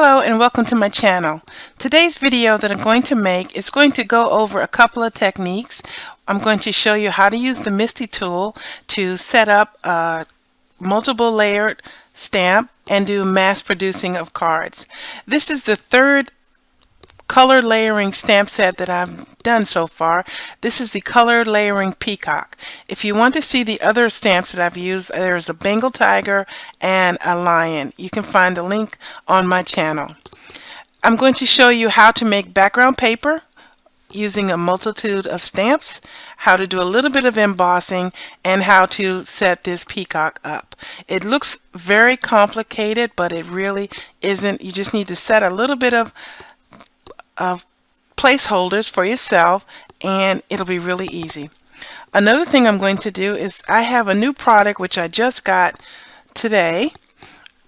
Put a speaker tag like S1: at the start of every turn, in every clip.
S1: Hello and welcome to my channel. Today's video that I'm going to make is going to go over a couple of techniques. I'm going to show you how to use the Misty tool to set up a multiple layered stamp and do mass producing of cards. This is the third color layering stamp set that I've done so far. This is the Color Layering Peacock. If you want to see the other stamps that I've used, there's a Bengal tiger and a lion. You can find the link on my channel. I'm going to show you how to make background paper using a multitude of stamps, how to do a little bit of embossing, and how to set this peacock up. It looks very complicated, but it really isn't. You just need to set a little bit of placeholders for yourself and it'll be really easy. Another thing I'm going to do is I have a new product which I just got today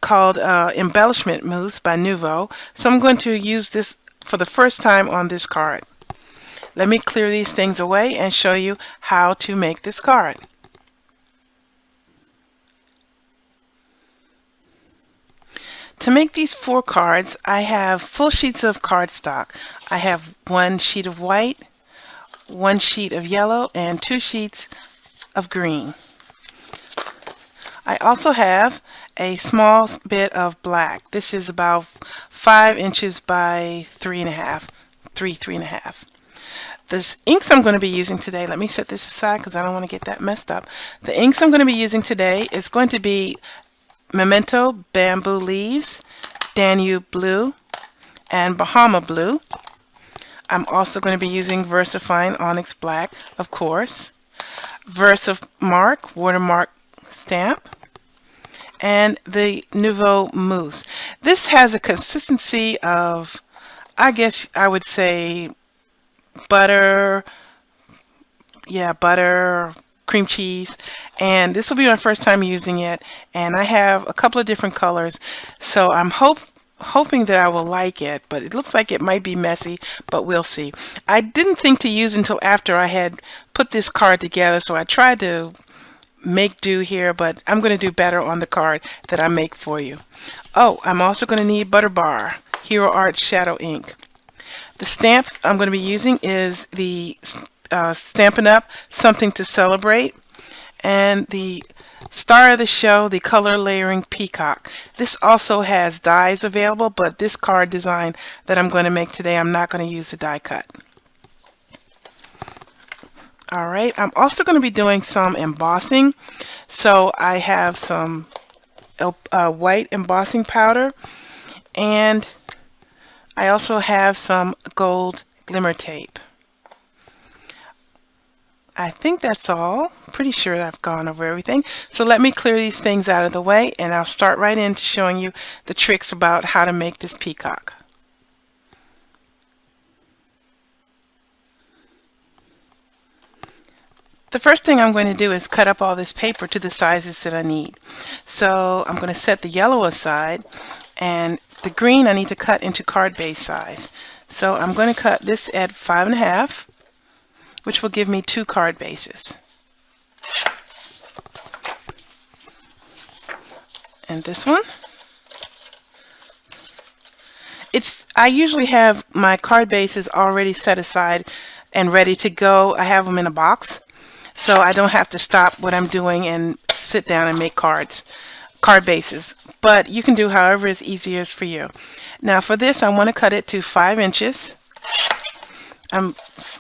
S1: called Embellishment Mousse by Nuvo. So I'm going to use this for the first time on this card. Let me clear these things away and show you how to make this card. To make these 4 cards, I have full sheets of cardstock. I have 1 sheet of white, 1 sheet of yellow, and 2 sheets of green. I also have a small bit of black. This is about 5 inches by 3.5. The inks I'm going to be using today, let me set this aside because I don't want to get that messed up. The inks I'm going to be using today is going to be Memento Bamboo Leaves, Danube Blue, and Bahama Blue. I'm also going to be using Versafine Onyx Black, of course, Versamark Watermark Stamp, and the Nuvo Mousse. This has a consistency of, I guess I would say, butter, cream cheese, and this will be my first time using it, and I have a couple of different colors, so I'm hoping that I will like it, but it looks like it might be messy, but we'll see. I didn't think to use until after I had put this card together, so I tried to make do here, but I'm going to do better on the card that I make for you. Oh, I'm also going to need Butter Bar Hero Art Shadow ink. The stamps I'm going to be using is the Stampin' Up! Something to Celebrate, and the star of the show, the Color Layering Peacock. This also has dies available, but this card design that I'm going to make today, I'm not going to use the die cut. Alright, I'm also going to be doing some embossing. So I have some white embossing powder, and I also have some gold glimmer tape. I think that's all. Pretty sure I've gone over everything. So let me clear these things out of the way and I'll start right into showing you the tricks about how to make this peacock. The first thing I'm going to do is cut up all this paper to the sizes that I need. So I'm going to set the yellow aside, and the green I need to cut into card base size. So I'm going to cut this at 5.5, which will give me 2 card bases. And this one. I usually have my card bases already set aside and ready to go. I have them in a box, so I don't have to stop what I'm doing and sit down and make card bases. But you can do however is easiest for you. Now for this, I want to cut it to 5 inches. I'm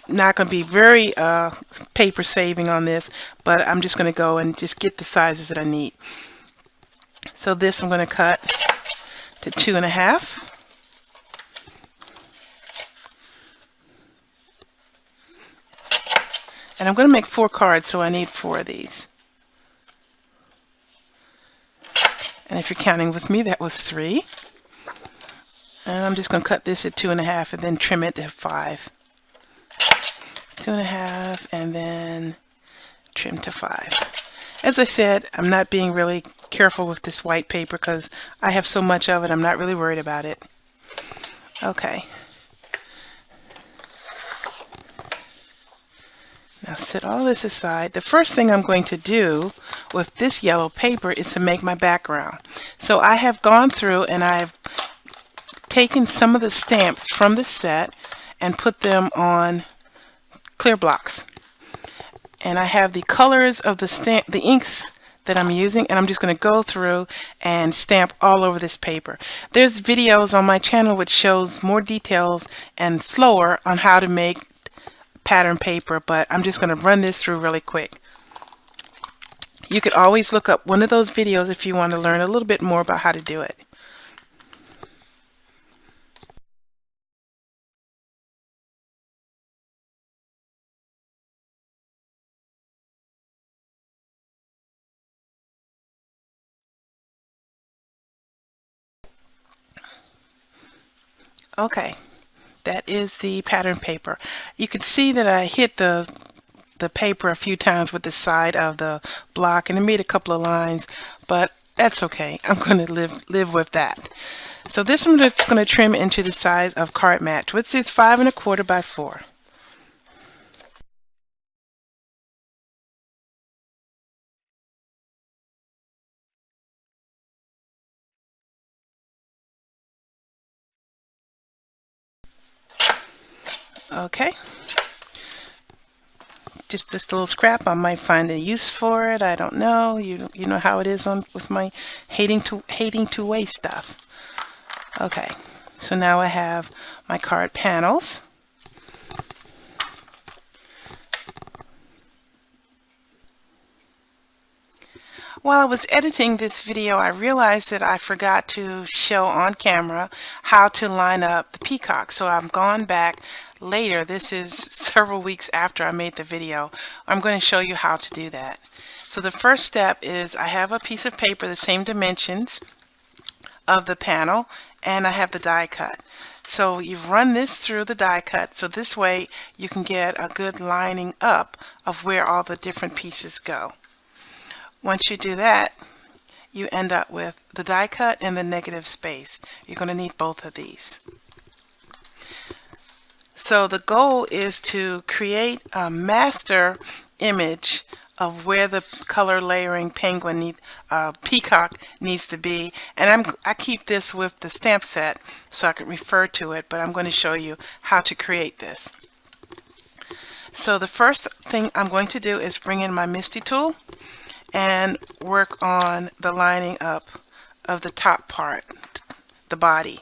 S1: not going to be very paper saving on this, but I'm just going to go and just get the sizes that I need. So this I'm going to cut to 2.5. And I'm going to make 4 cards, so I need 4 of these. And if you're counting with me, that was 3. And I'm just going to cut this at 2.5 and then trim it to 5. 2.5 and then trim to 5. As I said, I'm not being really careful with this white paper because I have so much of it, I'm not really worried about it. Okay. Now set all this aside. The first thing I'm going to do with this yellow paper is to make my background. So I have gone through and I've taken some of the stamps from the set and put them on clear blocks. And I have the colors of the inks that I'm using, and I'm just going to go through and stamp all over this paper. There's videos on my channel which shows more details and slower on how to make pattern paper, but I'm just going to run this through really quick. You could always look up one of those videos if you want to learn a little bit more about how to do it. Okay, that is the pattern paper. You can see that I hit the paper a few times with the side of the block, and it made a couple of lines, but that's okay. I'm going to live with that. So this I'm just going to trim into the size of card match, which is 5 1/4 by 4. Okay. Just this little scrap. I might find a use for it. I don't know. You know how it is with my hating to waste stuff. Okay. So now I have my card panels. While I was editing this video, I realized that I forgot to show on camera how to line up the peacock. So I've gone back later. This is several weeks after I made the video. I'm going to show you how to do that. So the first step is I have a piece of paper the same dimensions of the panel, and I have the die cut. So you run this through the die cut, so this way you can get a good lining up of where all the different pieces go. Once you do that, you end up with the die cut and the negative space. You're going to need both of these. So the goal is to create a master image of where the color layering peacock needs to be. And I keep this with the stamp set so I can refer to it, but I'm going to show you how to create this. So the first thing I'm going to do is bring in my MISTI tool and work on the lining up of the top part, the body.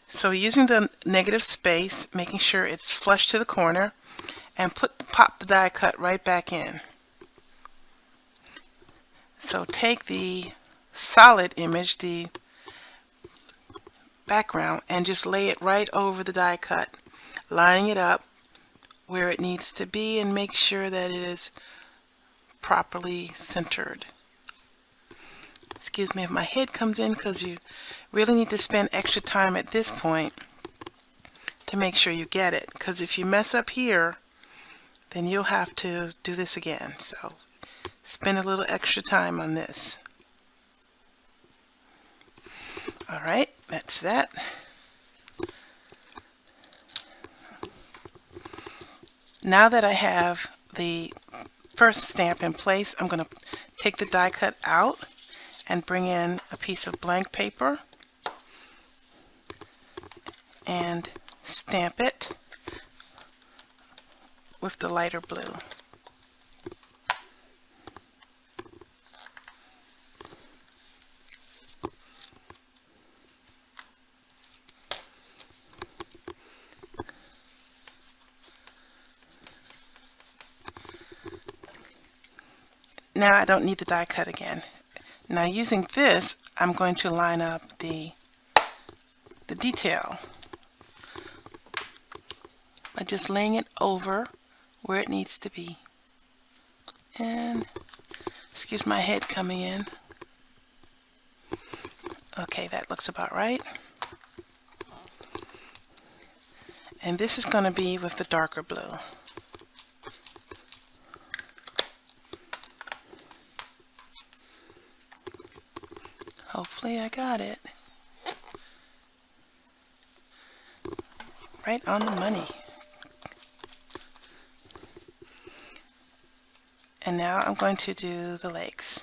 S1: So using the negative space, making sure it's flush to the corner, and pop the die cut right back in. So take the solid image, the background, and just lay it right over the die cut, lining it up where it needs to be, and make sure that it is properly centered. Excuse me if my head comes in, because you really need to spend extra time at this point to make sure you get it, because if you mess up here, then you'll have to do this again. So spend a little extra time on this. Alright, that's that. Now that I have the first stamp in place, I'm going to take the die cut out and bring in a piece of blank paper and stamp it with the lighter blue. Now I don't need the die cut again. Now using this, I'm going to line up the detail by just laying it over where it needs to be. And excuse my head coming in. Okay, that looks about right. And this is going to be with the darker blue. Hopefully I got it. Right on the money. And now I'm going to do the legs.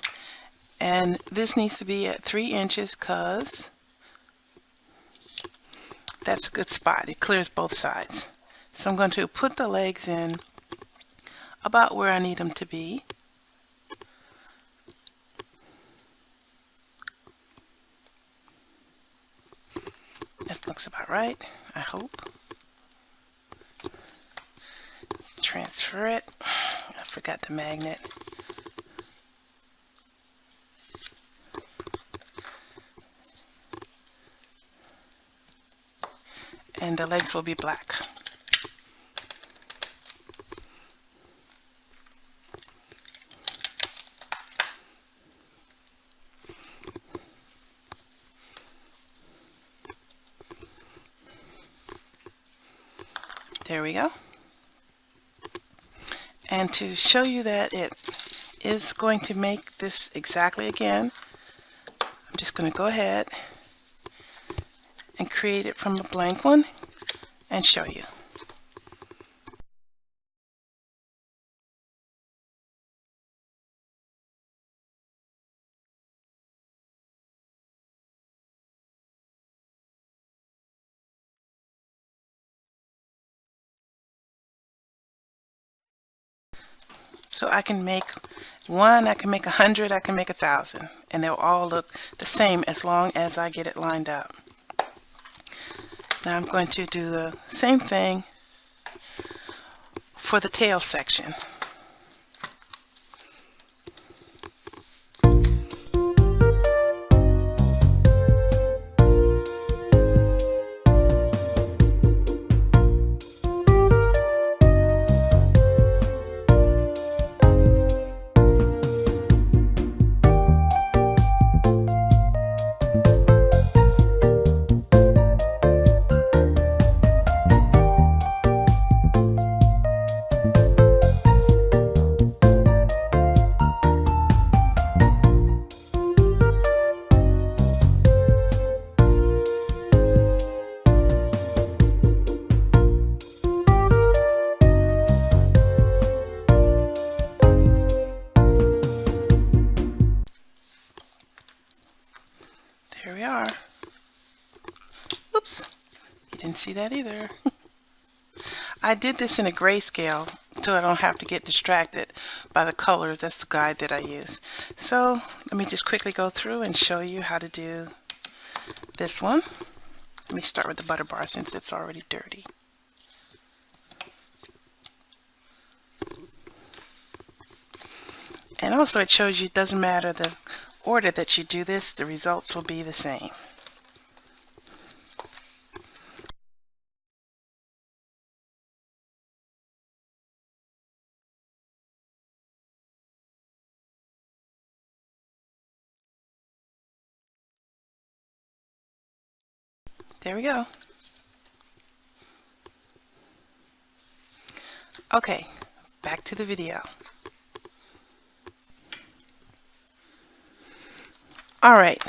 S1: And this needs to be at 3 inches because That's a good spot. It clears both sides. So I'm going to put the legs in about where I need them to be. That looks about right, I hope. Transfer it. I forgot the magnet. And the legs will be black. There we go. And to show you that it is going to make this exactly again, I'm just going to go ahead and create it from a blank one and show you. So I can make one, I can make 100, I can make 1,000, and they'll all look the same as long as I get it lined up. Now I'm going to do the same thing for the tail section. There we are. Oops, you didn't see that either. I did this in a grayscale so I don't have to get distracted by the colors. That's the guide that I use. So let me just quickly go through and show you how to do this one. Let me start with the butter bar since it's already dirty. And also it shows you it doesn't matter the order that you do this, the results will be the same. There we go. Okay, back to the video. Alright,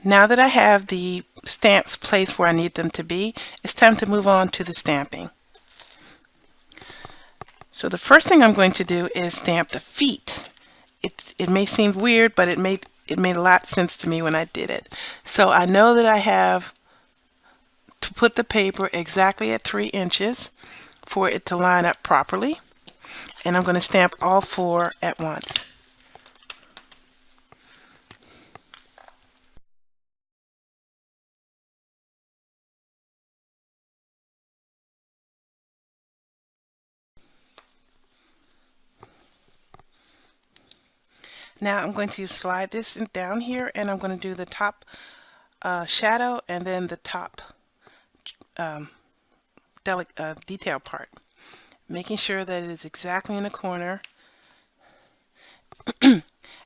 S1: now that I have the stamps placed where I need them to be, it's time to move on to the stamping. So the first thing I'm going to do is stamp the feet. It may seem weird, but it made a lot of sense to me when I did it. So I know that I have to put the paper exactly at 3 inches for it to line up properly. And I'm going to stamp all 4 at once. Now I'm going to slide this down here and I'm going to do the top shadow and then the top detail part, making sure that it is exactly in the corner.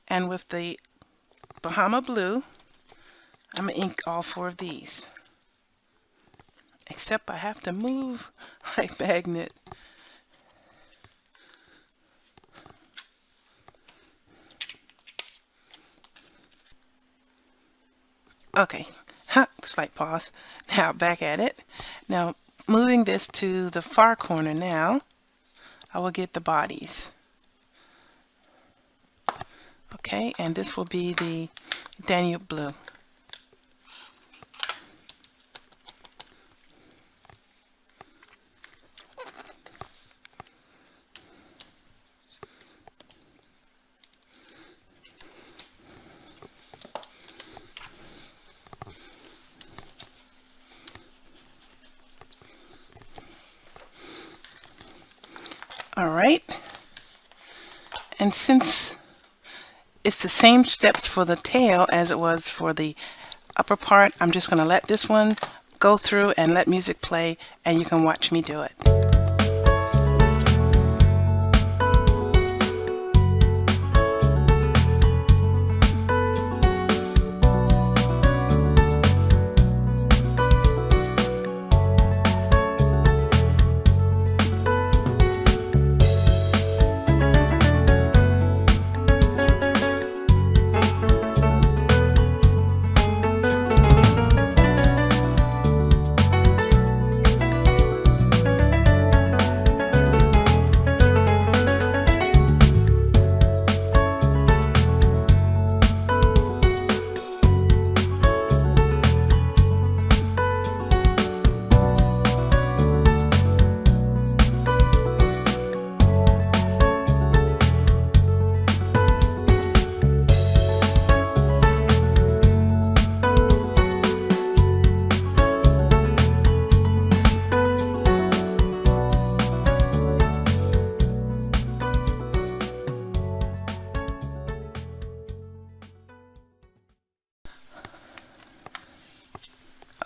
S1: And with the Bahama blue, I'm going to ink all 4 of these, except I have to move my magnet. Okay, slight pause. Now back at it. Now moving this to the far corner now, I will get the bodies. Okay, and this will be the Danube blue. Alright, and since it's the same steps for the tail as it was for the upper part, I'm just going to let this one go through and let music play, and you can watch me do it.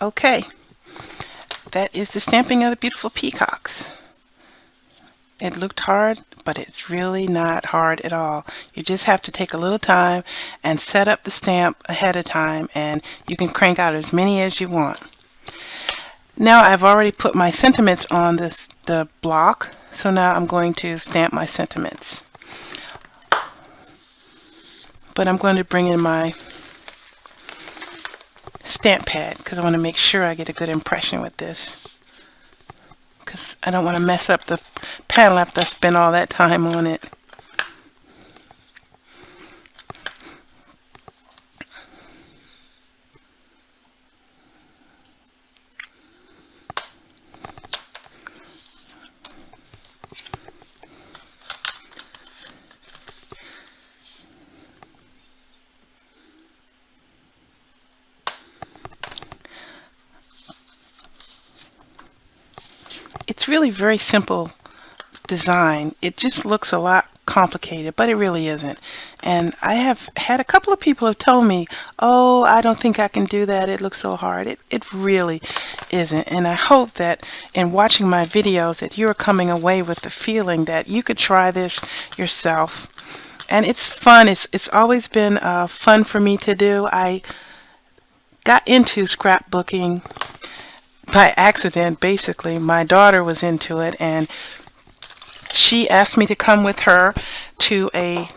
S1: Okay, that is the stamping of the beautiful peacocks. It looked hard, but it's really not hard at all. You just have to take a little time and set up the stamp ahead of time, and you can crank out as many as you want. Now I've already put my sentiments on the block, so now I'm going to stamp my sentiments. But I'm going to bring in my stamp pad because I want to make sure I get a good impression with this, because I don't want to mess up the panel after I spend all that time on it. It's really very simple design. It just looks a lot complicated, but it really isn't. And I have had a couple of people have told me, oh, I don't think I can do that, it looks so hard. It really isn't. And I hope that in watching my videos that you're coming away with the feeling that you could try this yourself. And it's fun. It's always been fun for me to do. I got into scrapbooking by accident, basically. My daughter was into it, and she asked me to come with her to a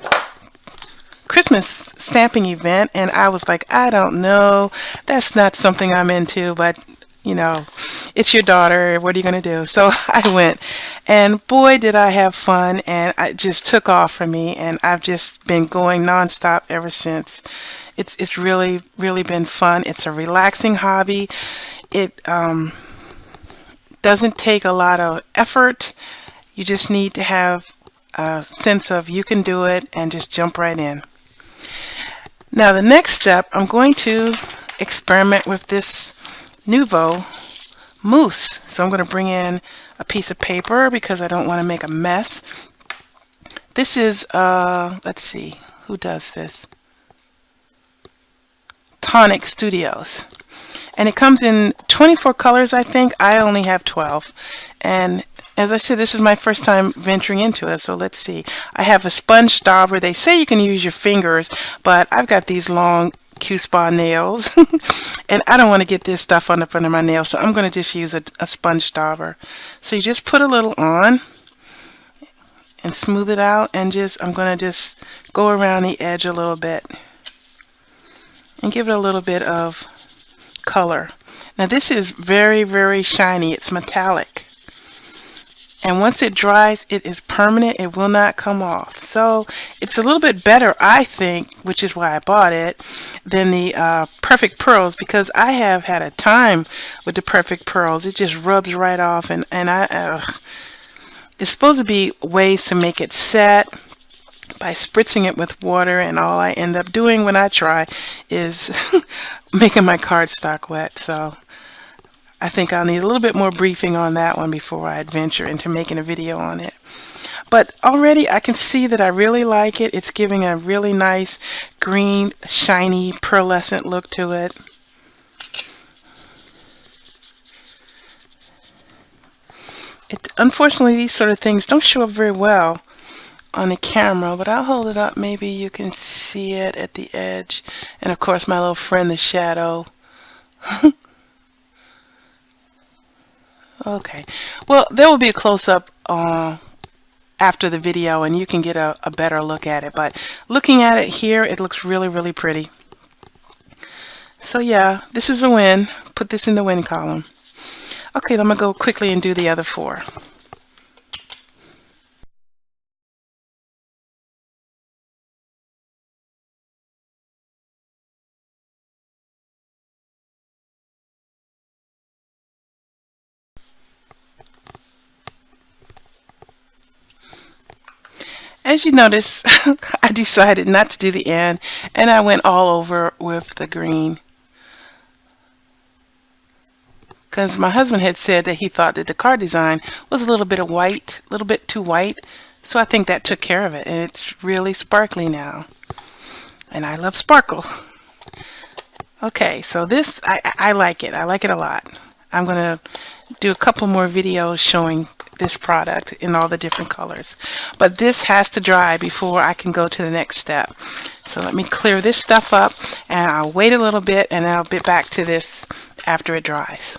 S1: Christmas stamping event, and I was like, I don't know, that's not something I'm into, but you know, it's your daughter, what are you going to do? So I went, and boy did I have fun, and it just took off for me, and I've just been going nonstop ever since. It's really been fun. It's a relaxing hobby. It doesn't take a lot of effort. You just need to have a sense of you can do it and just jump right in. Now the next step, I'm going to experiment with this Nouveau mousse. So I'm going to bring in a piece of paper because I don't want to make a mess. This is, let's see, who does this? Onyx Studios. And it comes in 24 colors, I think. I only have 12. And as I said, this is my first time venturing into it, so let's see. I have a sponge dauber. They say you can use your fingers, but I've got these long Q-Spa nails, and I don't want to get this stuff on the front of my nails, so I'm going to just use a sponge dauber. So you just put a little on and smooth it out, and I'm going to just go around the edge a little bit and give it a little bit of color. Now this is very shiny. It's metallic, and once it dries, it is permanent. It will not come off. So it's a little bit better, I think, which is why I bought it, than the Perfect Pearls, because I have had a time with the Perfect Pearls. It just rubs right off, and it's supposed to be ways to make it set by spritzing it with water, and all I end up doing when I try is making my cardstock wet. So I think I'll need a little bit more briefing on that one before I venture into making a video on it. But already I can see that I really like it. It's giving a really nice green, shiny, pearlescent look to it. Unfortunately, these sort of things don't show up very well on the camera, but I'll hold it up. Maybe you can see it at the edge. And of course, my little friend, the shadow. Okay. Well, there will be a close-up after the video, and you can get a better look at it. But looking at it here, it looks really, really pretty. So yeah, this is a win. Put this in the win column. Okay, I'm going to go quickly and do the other 4. As you notice, I decided not to do the end, and I went all over with the green. Because my husband had said that he thought that the card design was a little bit of white, a little bit too white. So I think that took care of it, and it's really sparkly now. And I love sparkle. Okay, so this, I like it. I like it a lot. I'm going to do a couple more videos showing this product in all the different colors. But this has to dry before I can go to the next step. So let me clear this stuff up, and I'll wait a little bit, and I'll be back to this after it dries.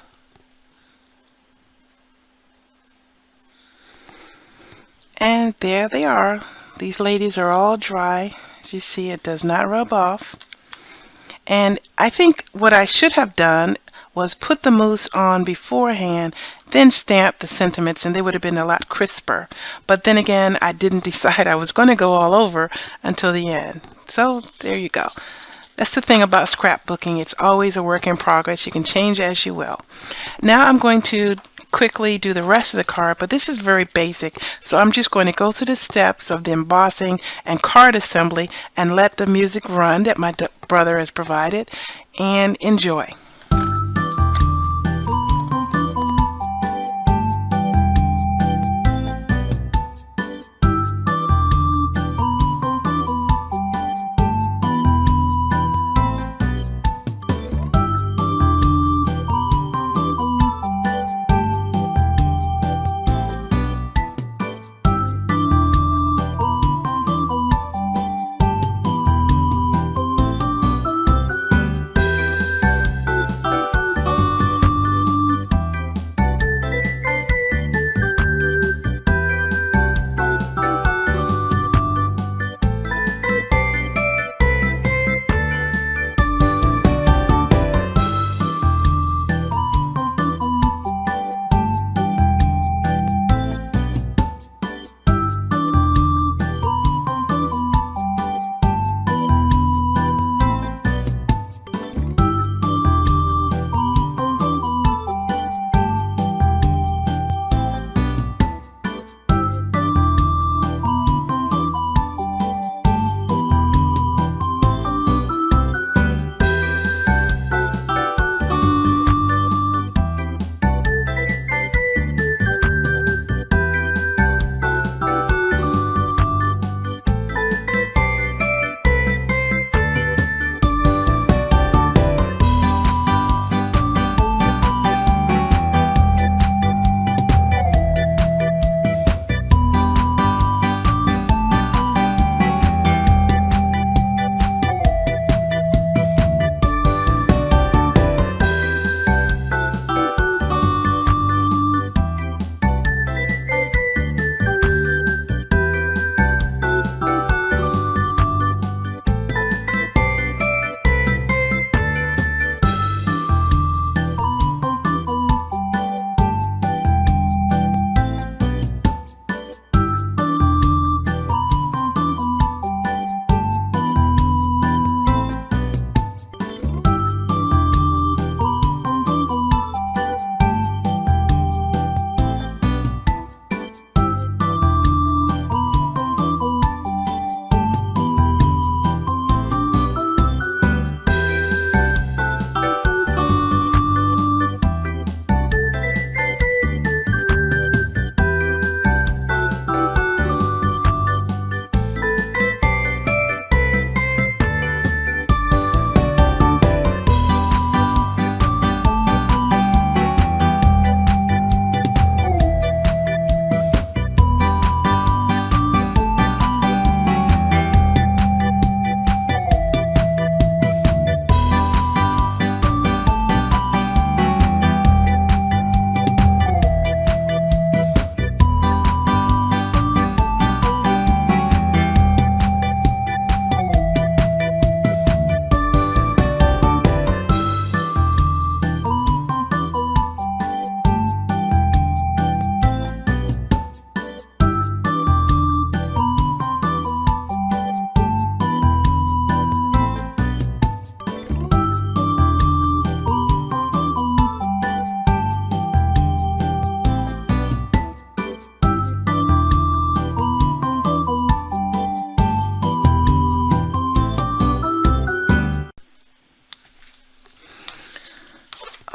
S1: And there they are. These ladies are all dry. As you see, it does not rub off. And I think what I should have done was put the mousse on beforehand, then stamp the sentiments, and they would have been a lot crisper. But then again, I didn't decide I was going to go all over until the end. So there you go. That's the thing about scrapbooking. It's always a work in progress. You can change as you will. Now I'm going to quickly do the rest of the card, but this is very basic. So I'm just going to go through the steps of the embossing and card assembly and let the music run that my brother has provided, and enjoy.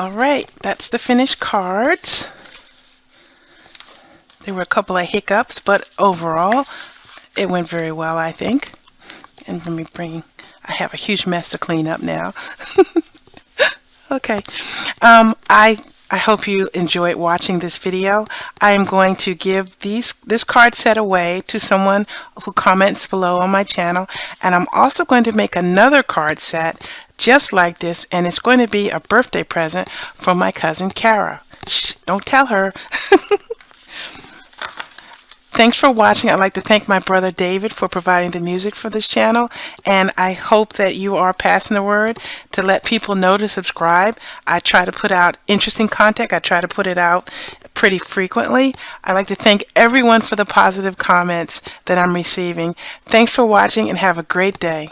S1: Alright, that's the finished cards. There were a couple of hiccups, but overall it went very well, I think. And let me I have a huge mess to clean up now. Okay. I hope you enjoyed watching this video. I am going to give this card set away to someone who comments below on my channel, and I'm also going to make another card set just like this, and it's going to be a birthday present from my cousin Kara. Shh, don't tell her. Thanks for watching. I'd like to thank my brother David for providing the music for this channel, and I hope that you are passing the word to let people know to subscribe. I try to put out interesting content. I try to put it out pretty frequently. I'd like to thank everyone for the positive comments that I'm receiving. Thanks for watching and have a great day.